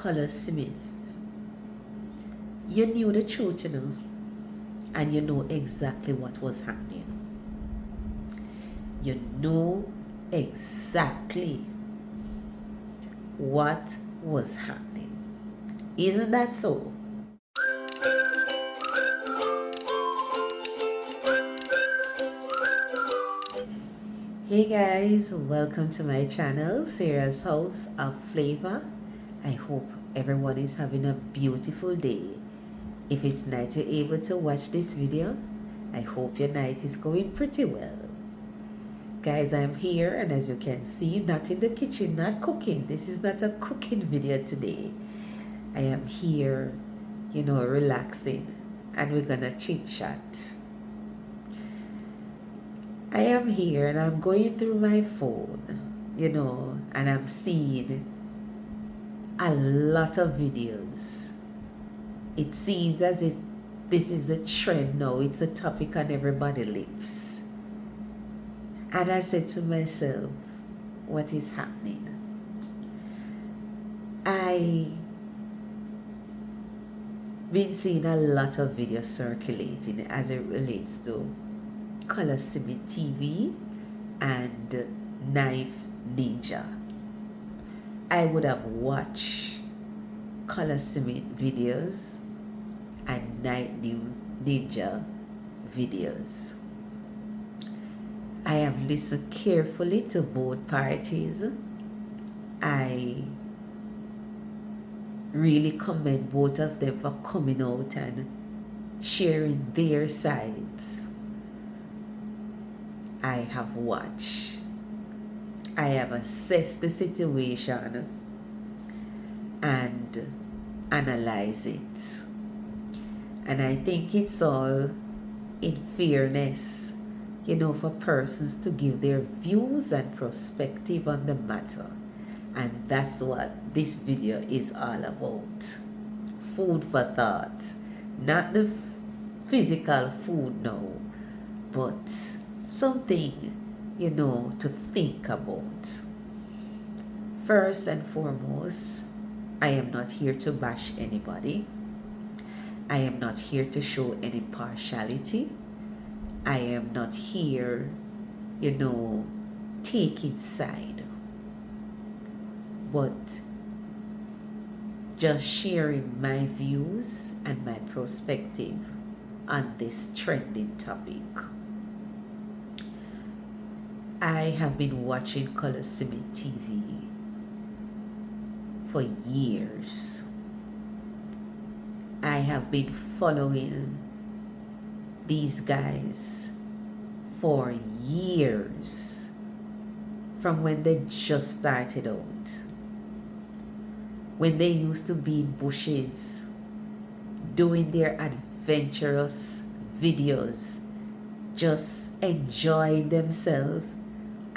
Colaz Smith, you knew the truth, and you know exactly what was happening. You know exactly what was happening. Isn't that so? Hey guys, welcome to my channel, Sarah's House of Flavor. I hope everyone is having a beautiful day. If it's night you're able to watch this video, I hope your night is going pretty well. Guys, I'm here, and as you can see, not in the kitchen, not cooking. This is not a cooking video today. I am here, relaxing, and we're gonna chit chat. I am here and I'm going through my phone, and I'm seeing a lot of videos. It seems as if this is the trend now. It's a topic on everybody's lips. And I said to myself, what is happening? I've been seeing a lot of videos circulating as it relates to Colaz Smith TV and Knife Ninja. I would have watched Colaz Smith videos and Knife Ninja videos. I have listened carefully to both parties. I really commend both of them for coming out and sharing their sides. I have watched. I have assessed the situation and analyzed it. And I think it's all in fairness, for persons to give their views and perspective on the matter. And that's what this video is all about. Food for thought. Not the physical food now, but something, to think about. First and foremost, I am not here to bash anybody. I am not here to show any partiality. I am not here, taking side. But just sharing my views and my perspective on this trending topic. I have been watching Colaz Smith TV for years. I have been following these guys for years, from when they just started out, when they used to be in bushes doing their adventurous videos, just enjoying themselves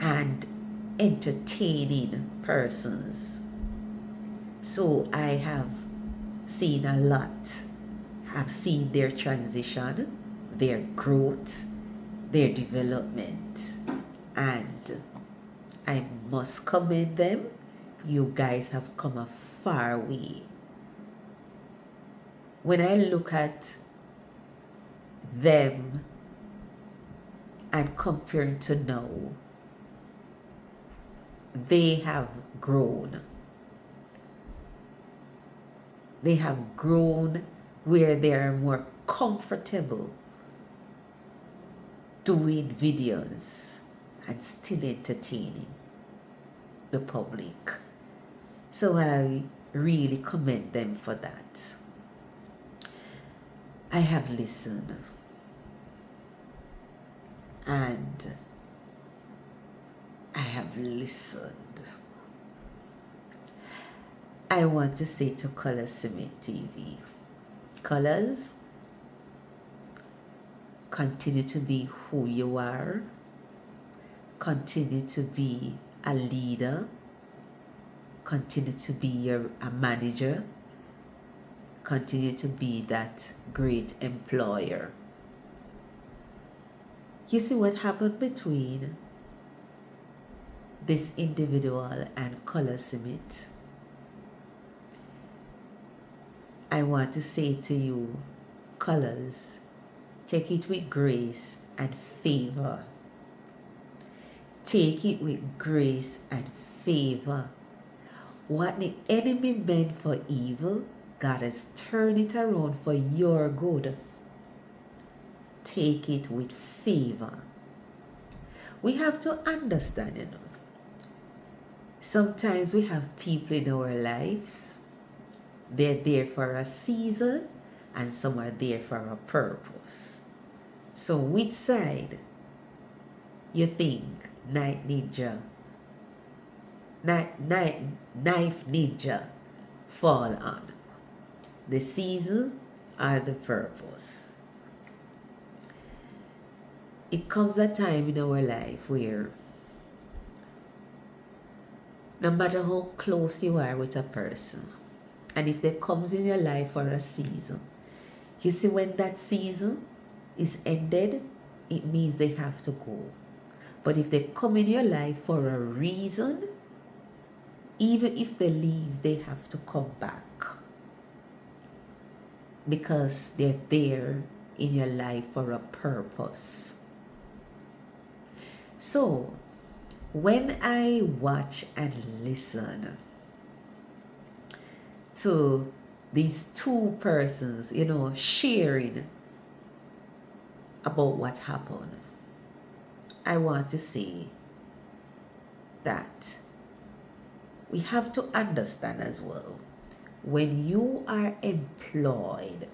and entertaining persons. So I have seen a lot. I've seen their transition, their growth, their development, and I must commend them. You guys have come a far way. When I look at them and comparing to now, they have grown. They have grown where they are more comfortable doing videos and still entertaining the public. So I really commend them for that. I have listened, and I have listened. I want to say to Colaz Smith TV, Colaz, continue to be who you are. Continue to be a leader. Continue to be a manager. Continue to be that great employer. You see what happened between this individual and Colaz Smith? I want to say to you, Colaz, take it with grace and favor. Take it with grace and favor. What the enemy meant for evil, God has turned it around for your good. Take it with favor. We have to understand, sometimes we have people in our lives, they're there for a season, and some are there for a purpose. So which side you think knife ninja fall on? The season or the purpose? It comes a time in our life where no matter how close you are with a person, and if they comes in your life for a season, you see when that season is ended, it means they have to go. But if they come in your life for a reason, even if they leave, they have to come back, because they're there in your life for a purpose. So when I watch and listen to these two persons, sharing about what happened, I want to say that we have to understand as well, when you are employed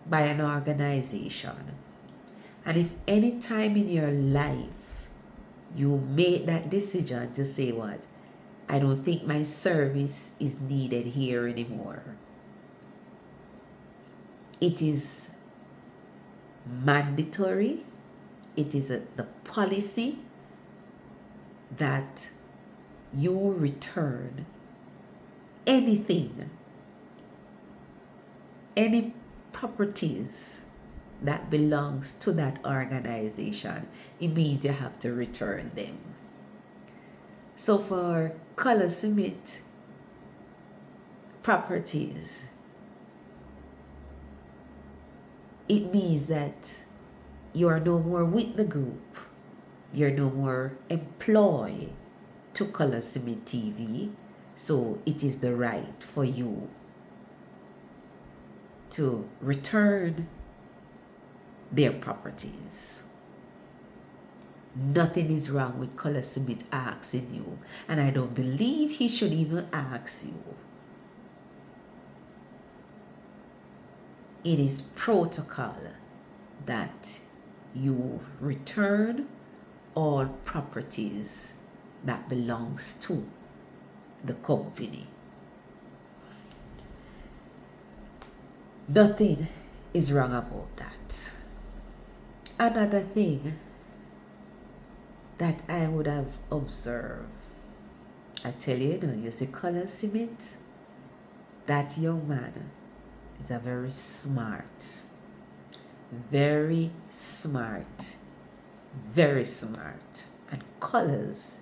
by an organization, and if any time in your life you make that decision to say, what, I don't think my service is needed here anymore, it is mandatory, it is the policy that you return anything, any properties that belongs to that organization. It means you have to return them. So for Colaz Smith properties, it means that you are no more with the group, you're no more employed to Colaz Smith TV, so it is the right for you to return their properties. Nothing is wrong with Colaz Smith asking you, and I don't believe he should even ask you. It is protocol that you return all properties that belongs to the company. Nothing is wrong about that. Another thing that I would have observed, I tell you, you see Colaz Smith, that young man is a very smart, very smart, very smart. And Colaz,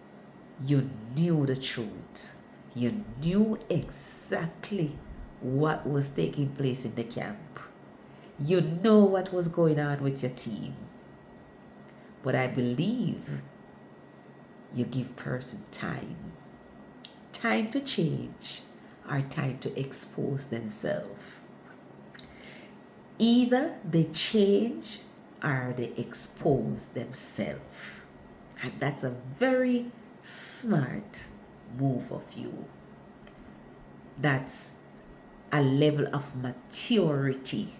you knew the truth. You knew exactly what was taking place in the camp. You know what was going on with your team. But I believe you give person time to change, or time to expose themselves. Either they change or they expose themselves. And that's a very smart move of you. That's a level of maturity.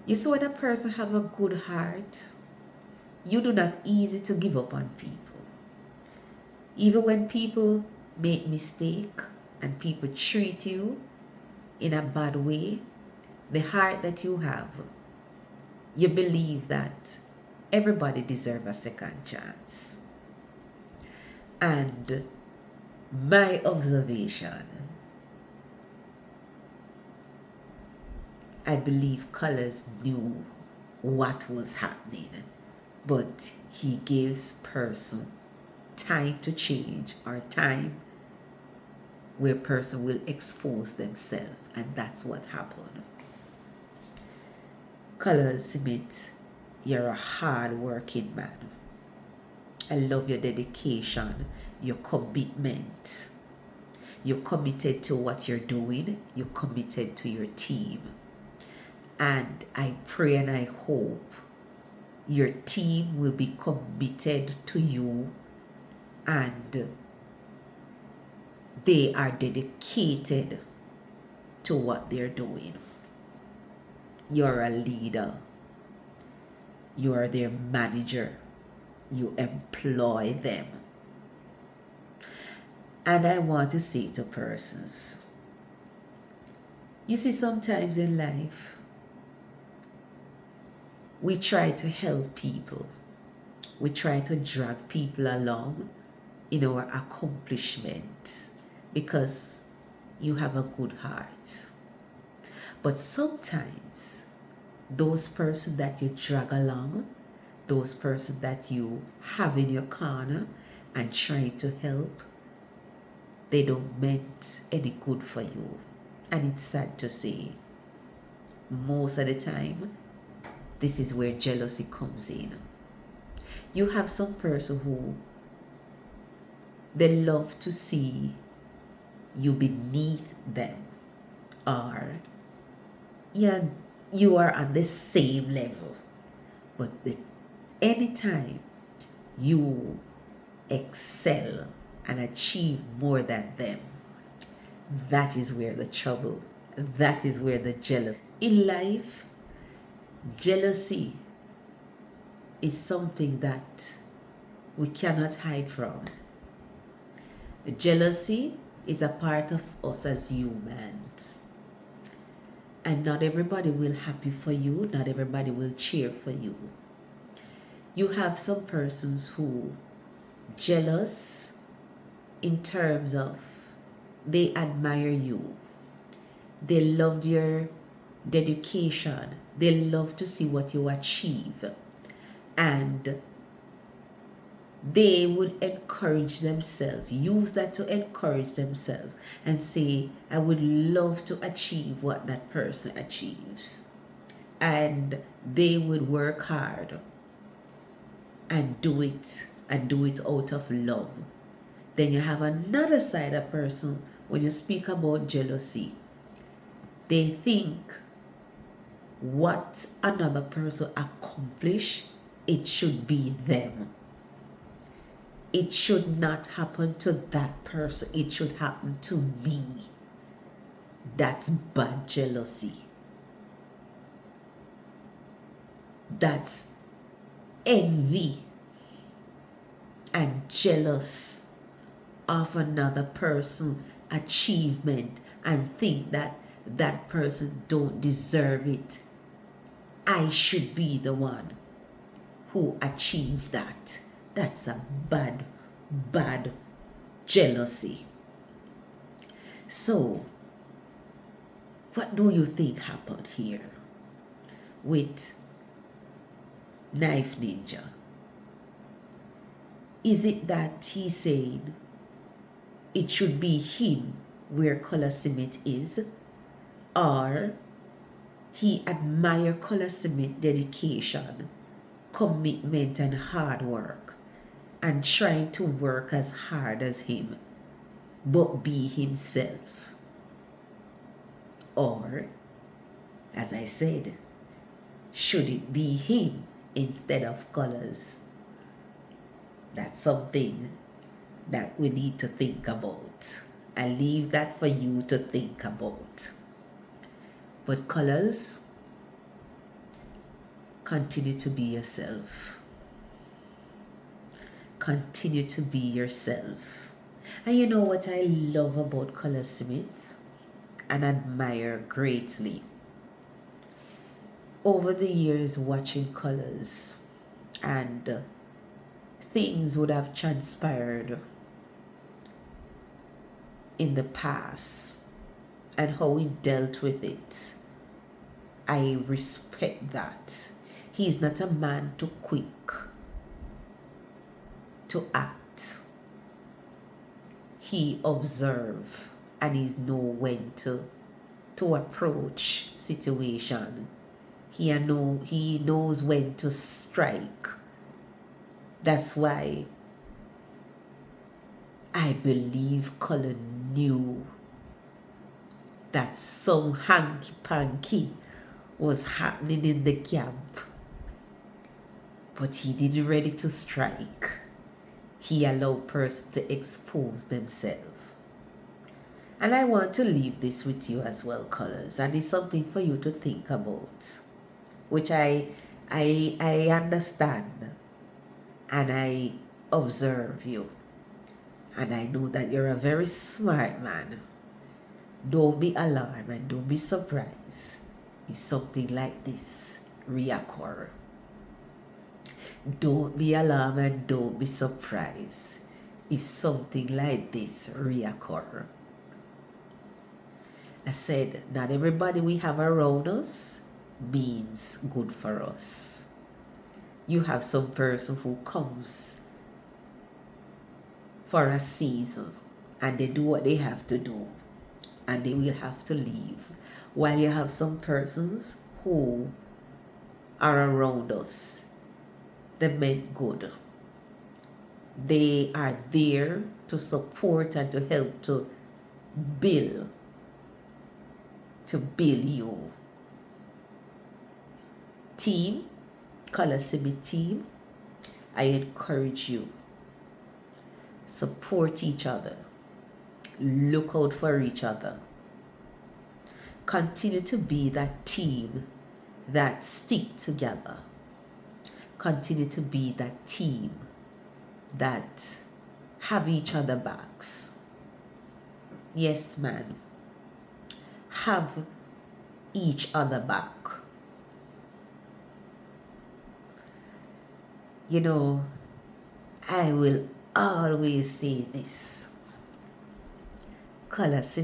You see, when a person have a good heart, you do not easy to give up on people. Even when people make mistake and people treat you in a bad way, the heart that you have, you believe that everybody deserves a second chance. And my observation, I believe Colaz knew what was happening, but he gives person time to change, or time where person will expose themselves, and that's what happened. Colaz, Smith, you're a hard working man. I love your dedication, your commitment. You're committed to what you're doing. You're committed to your team. And I pray and I hope your team will be committed to you and they are dedicated to what they're doing. You're a leader. You are their manager. You employ them. And I want to say to persons, you see, sometimes in life, we try to help people. We try to drag people along in our accomplishment because you have a good heart. But sometimes those persons that you drag along, those persons that you have in your corner and trying to help, they don't meant any good for you. And it's sad to say, most of the time, this is where jealousy comes in. You have some person who they love to see you beneath them, or yeah, you are on the same level, but anytime you excel and achieve more than them, that is where the trouble, that is where the jealousy. In life, jealousy is something that we cannot hide from. Jealousy is a part of us as humans. And not everybody will happy for you, not everybody will cheer for you. You have some persons who jealous in terms of they admire you. They love your dedication. They love to see what you achieve. And they would encourage themselves, use that to encourage themselves and say, I would love to achieve what that person achieves. And they would work hard and do it out of love. Then you have another side of person, when you speak about jealousy, they think what another person accomplished, it should be them. It should not happen to that person. It should happen to me. That's bad jealousy. That's envy and jealous of another person's achievement and think that that person don't deserve it. I should be the one who achieved that. That's a bad, bad jealousy. So, what do you think happened here with Knife Ninja? Is it that he's saying it should be him where Colaz is, or he admire Colaz dedication, commitment and hard work, and trying to work as hard as him, but be himself? Or, as I said, should it be him instead of Colaz? That's something that we need to think about. I leave that for you to think about. But Colaz, continue to be yourself. Continue to be yourself. And you know what I love about Colaz and admire greatly? Over the years watching Colaz, and things would have transpired in the past and how he dealt with it, I respect that. He's not a man too quick to act. He observes and he know when to approach situation. He knows when to strike. That's why I believe Colin knew that some hanky-panky was happening in the camp. But he didn't ready to strike. He allowed persons to expose themselves. And I want to leave this with you as well, Colors. And it's something for you to think about, which I understand and I observe you. And I know that you're a very smart man. Don't be alarmed and don't be surprised if something like this reoccur. Don't be alarmed and don't be surprised if something like this reoccur. I said, not everybody we have around us means good for us. You have some person who comes for a season and they do what they have to do and they will have to leave. While you have some persons who are around us, they meant good. They are there to support and to help to build you. Team, Colaz team, I encourage you. Support each other. Look out for each other. Continue to be that team that stick together. Continue to be that team that have each other backs. Yes, man. Have each other back. You know, I will always say this. Colaz,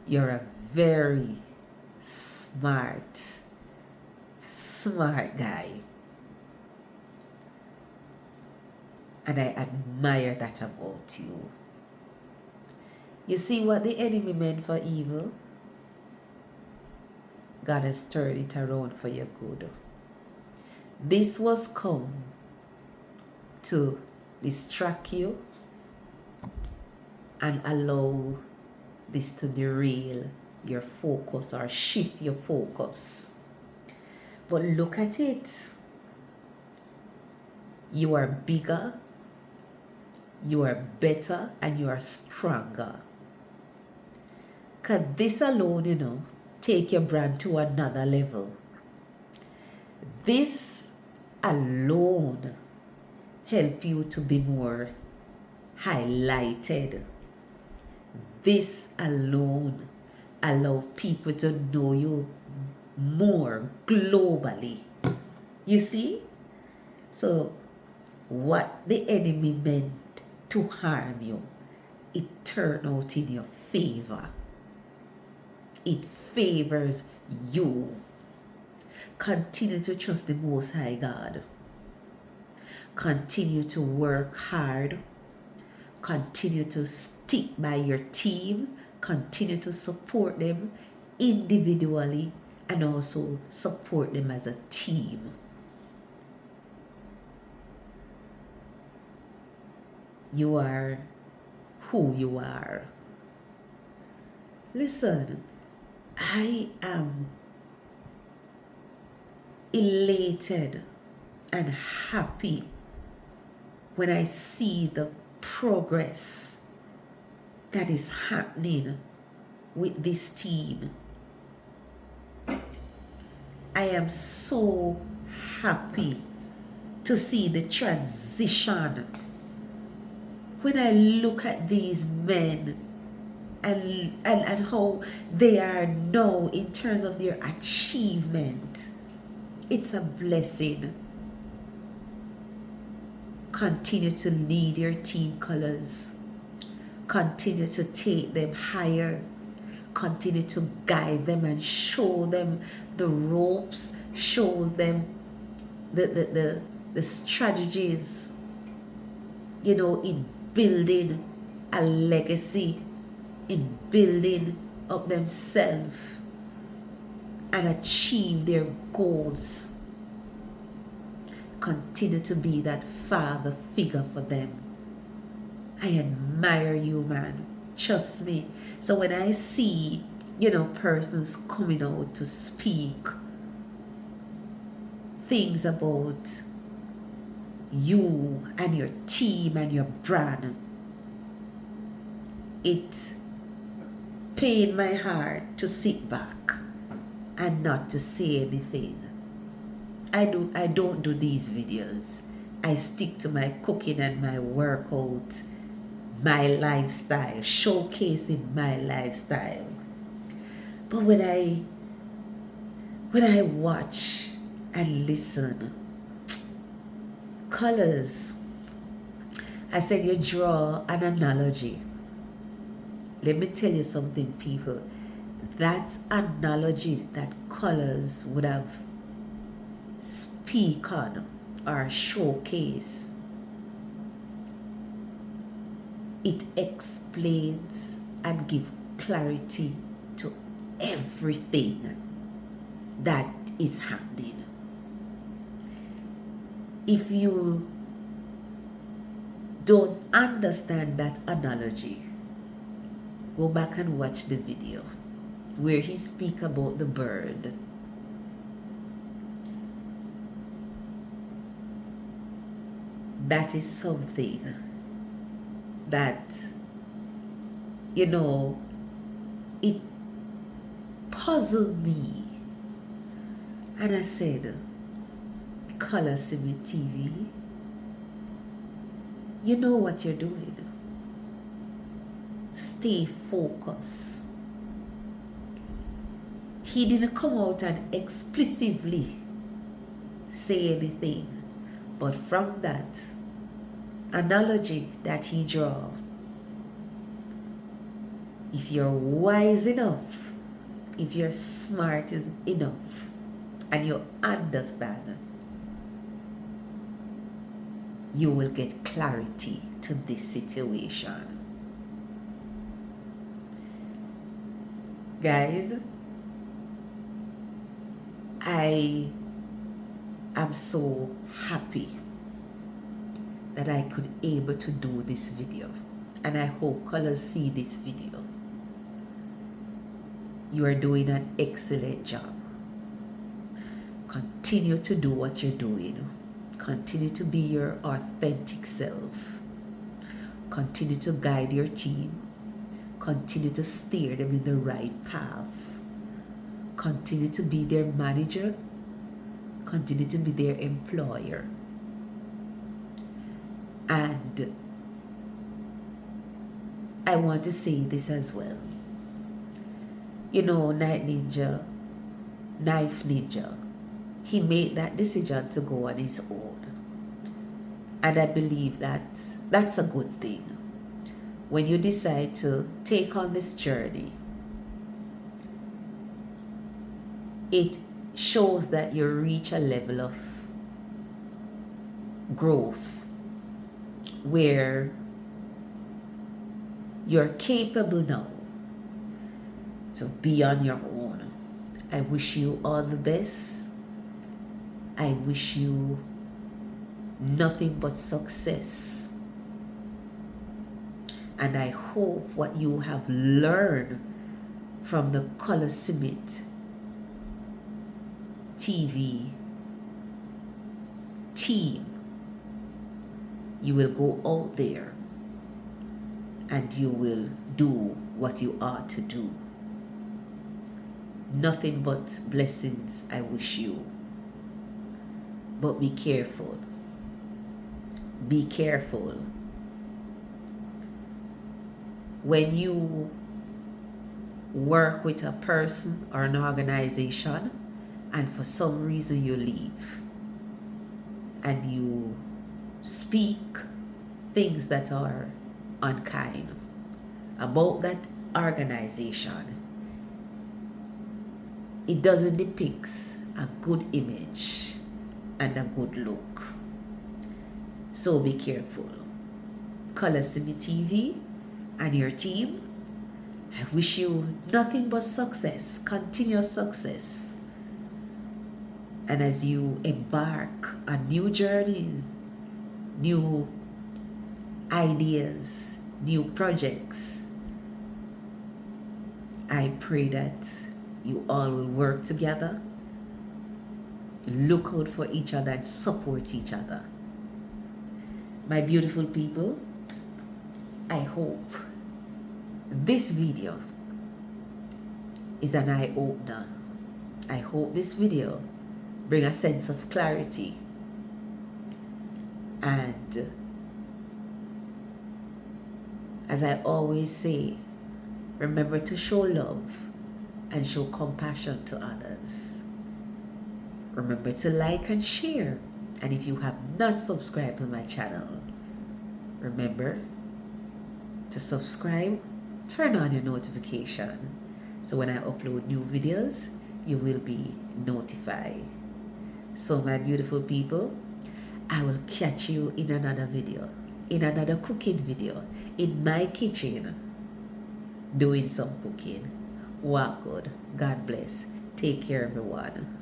you're a very smart guy. And I admire that about you. You see what the enemy meant for evil? God has turned it around for your good. This was come to distract you and allow this to derail your focus or shift your focus. But look at it. You are bigger, you are better, and you are stronger. Because this alone, take your brand to another level. This alone help you to be more highlighted. This alone allow people to know you more globally. You see? So what the enemy meant to harm you, it turned out in your favor. It favors you. Continue to trust the Most High God. Continue to work hard. Continue to stick by your team. Continue to support them individually and also support them as a team. You are who you are. Listen, I am elated and happy when I see the progress that is happening with this team. I am so happy to see the transition. When I look at these men and how they are now in terms of their achievement, it's a blessing. Continue to lead your team, Colaz. Continue to take them higher. Continue to guide them and show them the ropes, show them the strategies, in building a legacy in building up themselves and achieve their goals. Continue to be that father figure for them. I admire you, man. Trust me. So when I see, persons coming out to speak things about you and your team and your brand, it pains my heart to sit back and not to say anything. I don't do these videos. I stick to my cooking and my workout, my lifestyle, showcasing my lifestyle. But when I watch and listen, Colaz, I said you draw an analogy. Let me tell you something, people. That analogy that Colaz would have speak on or showcase, it explains and gives clarity to everything that is happening. If you don't understand that analogy, go back and watch the video where he speaks about the bird. That is something that, it puzzled me. And I said, Colaz TV, you know what you're doing. Stay focused. He didn't come out and explicitly say anything, but from that analogy that he draw, if you're wise enough, if you're smart enough, and you understand, you will get clarity to this situation. Guys, I am so happy that I could able to do this video, and I hope Colaz see this video. You are doing an excellent job. Continue to do what you're doing. Continue to be your authentic self. Continue to guide your team. Continue to steer them in the right path. Continue to be their manager. Continue to be their employer. And I want to say this as well. Knife Ninja, he made that decision to go on his own. And I believe that that's a good thing. When you decide to take on this journey, it shows that you reach a level of growth where you're capable now to be on your own. I wish you all the best. I wish you nothing but success. And I hope what you have learned from the Colaz TV team, you will go out there and you will do what you are to do. Nothing but blessings I wish you. But be careful. Be careful. When you work with a person or an organization and for some reason you leave and you speak things that are unkind about that organization, it doesn't depict a good image and a good look. So be careful. Colaz TV, and your team. I wish you nothing but success, continuous success. And as you embark on new journeys, new ideas, new projects, I pray that you all will work together, look out for each other, and support each other. My beautiful people, I hope this video is an eye-opener. I hope this video brings a sense of clarity, and as I always say, remember to show love and show compassion to others. Remember to like and share, and if you have not subscribed to my channel, remember to subscribe, turn on your notification, so when I upload new videos, you will be notified. So my beautiful people, I will catch you in another video, in another cooking video, in my kitchen, doing some cooking. Walk good. God bless. Take care, everyone.